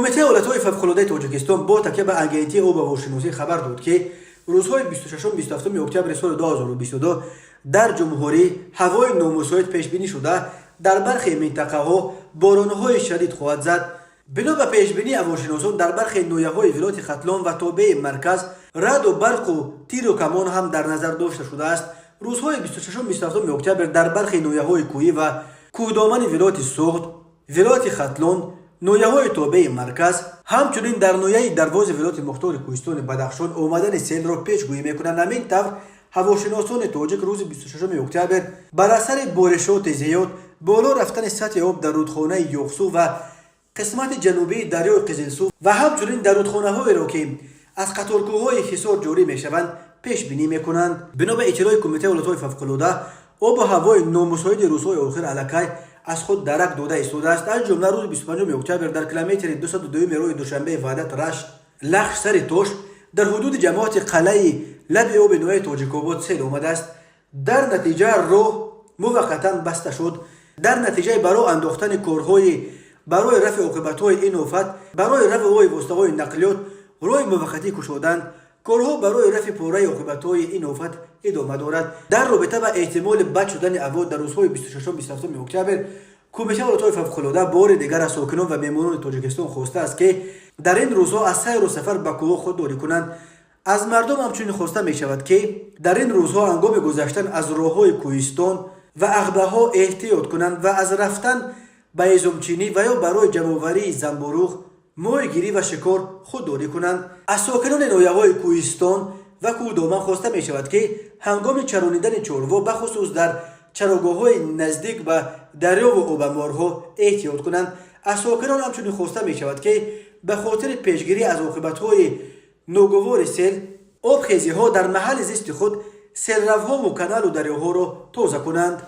کمیته حالتهای فوق‌العاده تاجیکستان با تکیه به آگهی آب و هواشناسی خبر داد که روزهای 26-27 اکتبر سال 2022 در جمهوری هوای نامساعد پیش بینی شده در برخی منطقه‌ها باران‌های شدید خواهد زد. بنا به پیش بینی هواشناسان در برخی ناحیه‌های ولایت ختلان و تابع مرکز رعد و برق و تیر و کمان هم در نظر داشته شده است. روزهای 26-27 اکتبر در برخی ناحیه‌های کوهی و کوهدامن ولایت سوخت، ولایت ختلان، ناحیه‌های تابع مرکز همچنین در ناحیه درواز ولایت مختار کوهستان بدخشان آمدن سیل را پیشگویی می‌کنند. همین طور هواشناسان تاجیک روز 26 اکتبر بر اثر بارشات زیاد، بالا رفتن سطح آب در رودخانه یوخسو و قسمت جنوبی دریای قزلسو و همچنین در رودخانه‌هایی را که از قطارکوه‌های حصار جاری می‌شوند پیش بینی می‌کنند. بنا به اطلاع کمیته حالت‌های فوق‌العاده، آب و هوای نامساعد روزهای آخر علاقه از خود درک داده ایستاده است. از جمله روز 25 اکتبر در کیلومتر 202 راه دوشنبه وحدت رشت لخش سر توش در حدود جماعت قلعه لب آب نوای تاجیک‌آباد سیل آمده است. در نتیجه راه موقتا بسته شد. در نتیجه برای انداختن کارهای برای رفع عاقبت‌های این آفت برای رفع واسطه‌های نقلیات راه موقتی گشودند. کارها برای رفع پاره عاقبت‌های این آفت ادامه دارد. در رابطه با احتمال بد شدن هوا در روزهای 26-27 اکتبر، کمیته حالت‌های فوق‌العاده بار دیگر از ساکنان و مهمانان تاجیکستان خواسته است که در این روزها از سیر و سفر به کوه خودداری کنند. از مردم همچنین خواسته می شود که در این روزها هنگام گذشتن از راه‌های کوهستان و عقبه‌ها احتیاط کنند و از رفتن به هیزمچینی و یا برای جمع‌آوری زنبوروغ، ماهیگیری و شکار خودداری کنند. از ساکنان ناحیه‌های کوهستان و کوهدامن خواسته می شود که هنگام چرانیدن چاروا بخصوص در چراگاه‌های نزدیک به دریا و آب‌انبارها احتیاط کنند. از ساکنان همچنین خواسته می شود که به خاطر پیشگیری از عاقبت‌های ناگوار سیل، آبخیزی‌ها در محل زیست خود سیلروها و کانال و دریاها را تازه کنند.